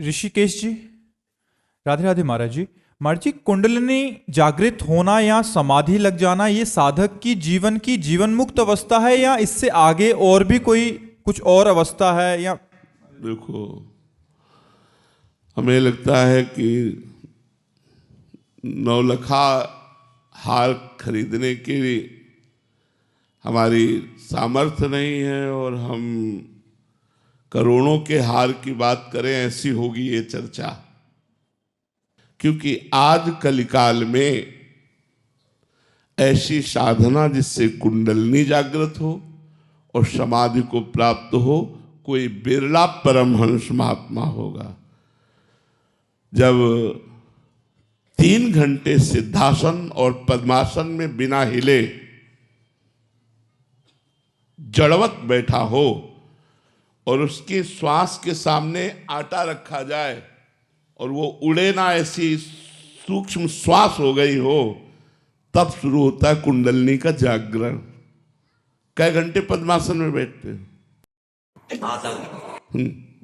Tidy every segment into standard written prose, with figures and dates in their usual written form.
ऋषिकेश जी, राधे राधे महाराज जी। महाराज जी, कुंडलिनी जागृत होना या समाधि लग जाना ये साधक की जीवन मुक्त अवस्था है या इससे आगे और भी कोई कुछ और अवस्था है? या देखो, हमें लगता है कि नौलखा हार खरीदने की हमारी सामर्थ्य नहीं है और हम करोड़ों के हार की बात करें ऐसी होगी ये चर्चा, क्योंकि आज कलिकाल में ऐसी साधना जिससे कुंडलिनी जागृत हो और समाधि को प्राप्त हो कोई बिरला परमहंस महात्मा होगा। जब 3 घंटे सिद्धासन और पद्मासन में बिना हिले जड़वत बैठा हो और उसके श्वास के सामने आटा रखा जाए और वो उड़े ना, ऐसी सूक्ष्म श्वास हो गई हो, तब शुरू होता है कुंडलिनी का जागरण। कई घंटे पद्मासन में बैठते हैं?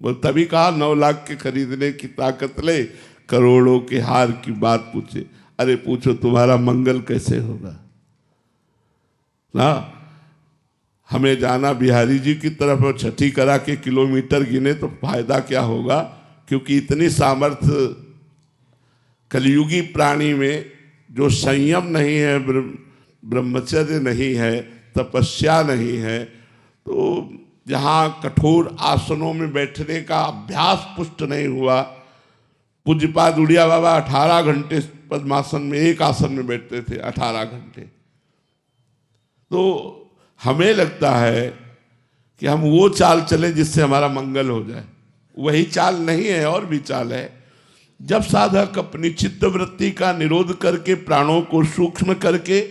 वो तभी कहा 9 लाख के खरीदने की ताकत ले, करोड़ों के हार की बात पूछे। अरे पूछो तुम्हारा मंगल कैसे होगा ना। हमें जाना बिहारी जी की तरफ और छठी करा के किलोमीटर गिने तो फायदा क्या होगा, क्योंकि इतनी सामर्थ्य कलियुगी प्राणी में जो संयम नहीं है, ब्रह्मचर्य नहीं है, तपस्या नहीं है, तो जहाँ कठोर आसनों में बैठने का अभ्यास पुष्ट नहीं हुआ। पूज्यपाद उड़िया बाबा 18 घंटे पद्मासन में एक आसन में बैठते थे, 18 घंटे। तो हमें लगता है कि हम वो चाल चले जिससे हमारा मंगल हो जाए। वही चाल नहीं है, और भी चाल है। जब साधक अपनी चित्तवृत्ति का निरोध करके, प्राणों को सूक्ष्म करके,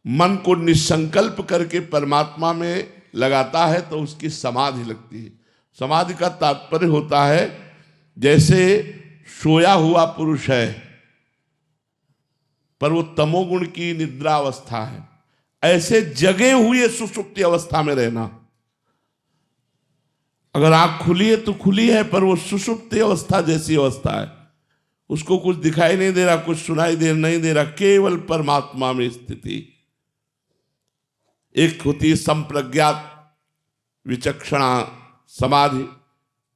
मन को निसंकल्प करके परमात्मा में लगाता है तो उसकी समाधि लगती है। समाधि का तात्पर्य होता है जैसे सोया हुआ पुरुष है पर वो तमोगुण की निद्रा अवस्था है, ऐसे जगे हुए सुषुप्ति अवस्था में रहना। अगर आंख खुली है तो खुली है, पर वो सुषुप्ति अवस्था जैसी अवस्था है, उसको कुछ दिखाई नहीं दे रहा, कुछ सुनाई नहीं दे रहा, केवल परमात्मा में स्थिति। एक होती है संप्रज्ञात विचक्षणा समाधि,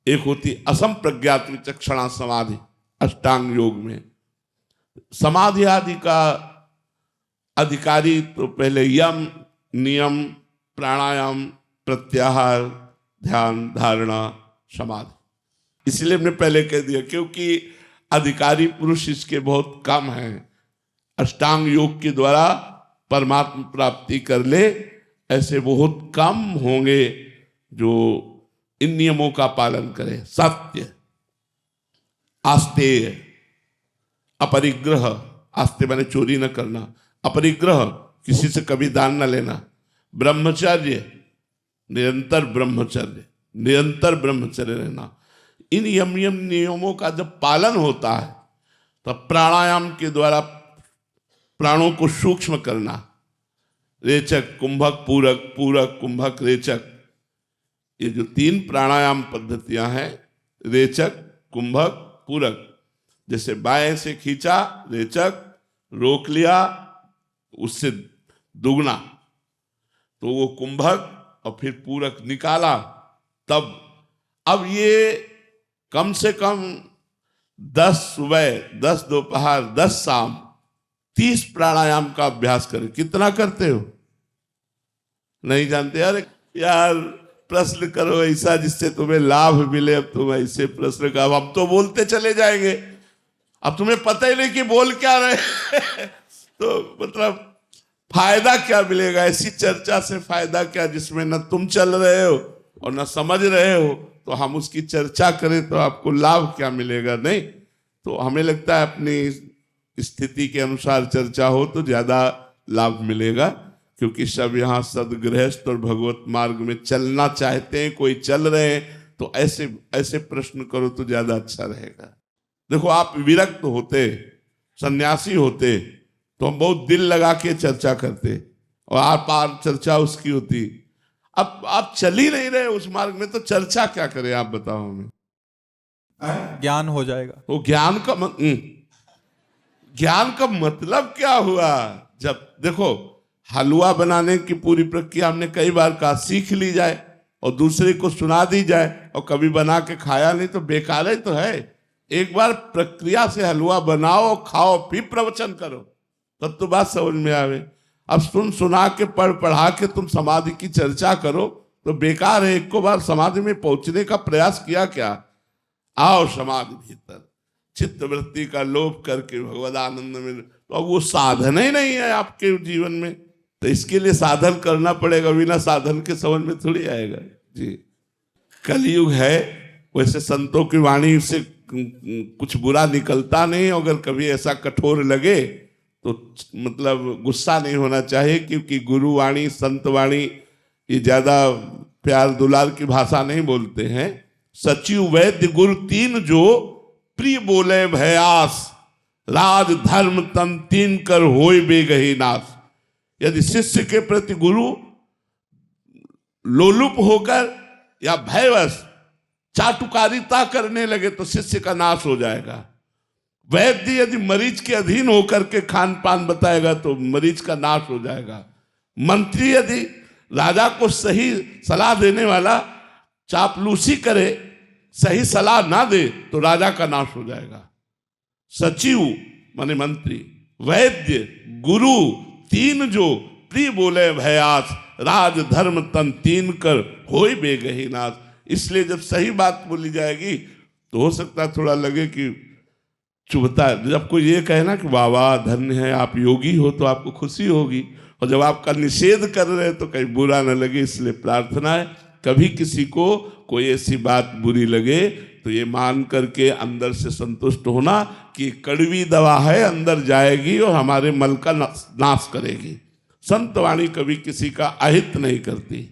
एक होती असंप्रज्ञात विचक्षणा समाधि अष्टांग योग में। समाधि आदि का अधिकारी तो पहले यम, नियम, प्राणायाम, प्रत्याहार, ध्यान, धारणा, समाधि। इसलिए हमने पहले कह दिया, क्योंकि अधिकारी पुरुष इसके बहुत कम हैं। अष्टांग योग के द्वारा परमात्मा प्राप्ति कर ले ऐसे बहुत कम होंगे जो इन नियमों का पालन करें। सत्य, आस्तेय, अपरिग्रह, आस्ते माने चोरी न करना, अपरिग्रह किसी से कभी दान न लेना, ब्रह्मचर्य, निरंतर ब्रह्मचर्य, निरंतर ब्रह्मचर्य रहना। इन नियमों का जब पालन होता है तब प्राणायाम के द्वारा प्राणों को सूक्ष्म करना, रेचक, कुंभक, पूरक, पूरक, कुंभक, रेचक, ये जो 3 प्राणायाम पद्धतियां हैं, रेचक, कुंभक, पूरक। जैसे बाएं से खींचा रेचक, रोक लिया उससे दुगना तो वो कुंभक, और फिर पूरक निकाला तब। अब ये कम से कम 10 सुबह, 10 दोपहर, 10 शाम, 30 प्राणायाम का अभ्यास करें। कितना करते हो नहीं जानते? अरे यार प्रश्न करो ऐसा जिससे तुम्हें लाभ मिले। अब तुम ऐसे प्रश्न का, हम तो बोलते चले जाएंगे, अब तुम्हें पता ही नहीं कि बोल क्या रहे तो मतलब फायदा क्या मिलेगा? ऐसी चर्चा से फायदा क्या जिसमें न तुम चल रहे हो और न समझ रहे हो? तो हम उसकी चर्चा करें तो आपको लाभ क्या मिलेगा? नहीं। तो हमें लगता है अपनी स्थिति के अनुसार चर्चा हो तो ज्यादा लाभ मिलेगा, क्योंकि सब यहाँ सदगृहस्थ और भगवत मार्ग में चलना चाहते हैं। कोई चल रहे हैं तो ऐसे ऐसे प्रश्न करो तो ज्यादा अच्छा रहेगा। देखो, आप विरक्त होते, सन्यासी होते तो हम बहुत दिल लगा के चर्चा करते और आर पार चर्चा उसकी होती। अब आप चल ही नहीं रहे उस मार्ग में तो चर्चा क्या करें? आप बताओ हमें। ज्ञान हो जाएगा। वो ज्ञान का मतलब क्या हुआ? जब देखो, हलवा बनाने की पूरी प्रक्रिया हमने कई बार कहा, सीख ली जाए और दूसरे को सुना दी जाए, और कभी बना के खाया नहीं तो बेकार ही तो है। एक बार प्रक्रिया से हलवा बनाओ, खाओ, फिर प्रवचन करो, तब तो बात समझ में आवे। अब सुना के पढ़ा के तुम समाधि की चर्चा करो तो बेकार है। एक को बार समाधि में पहुंचने का प्रयास किया क्या? आओ समाधि भीतर, चित्त वृत्ति का लोप करके भगवद आनंद में, तो अब वो साधन ही नहीं है आपके जीवन में, तो इसके लिए साधन करना पड़ेगा। बिना साधन के समझ में थोड़ी आएगा जी। कलयुग है, वैसे संतों की वाणी से कुछ बुरा निकलता नहीं। अगर कभी ऐसा कठोर लगे तो मतलब गुस्सा नहीं होना चाहिए, क्योंकि गुरु वाणी, संत वाणी ये ज्यादा प्यार दुलार की भाषा नहीं बोलते हैं। सचिव वैद्य गुरु तीन जो प्रिय बोले भयास, राज धर्म तन तीन कर होय बेगही नाश। यदि शिष्य के प्रति गुरु लोलुप होकर या भयवश चाटुकारिता करने लगे तो शिष्य का नाश हो जाएगा। वैद्य यदि मरीज के अधीन होकर के खान पान बताएगा तो मरीज का नाश हो जाएगा। मंत्री यदि राजा को सही सलाह देने वाला चापलूसी करे, सही सलाह ना दे तो राजा का नाश हो जाएगा। सचिव माने मंत्री, वैद्य, गुरु तीन जो प्रिय बोले भयास, राज धर्म तन तीन कर होय बेगही नाश। इसलिए जब सही बात बोली जाएगी तो हो सकता है थोड़ा लगे कि चुभता है। जब कोई ये कहे ना कि वाह धन्य है आप योगी हो, तो आपको खुशी होगी, और जब आपका निषेध कर रहे हैं तो कहीं बुरा न लगे। इसलिए प्रार्थना है, कभी किसी को कोई ऐसी बात बुरी लगे तो ये मान करके अंदर से संतुष्ट होना कि कड़वी दवा है, अंदर जाएगी और हमारे मल का नाश करेगी। संत वाणी कभी किसी का अहित नहीं करती।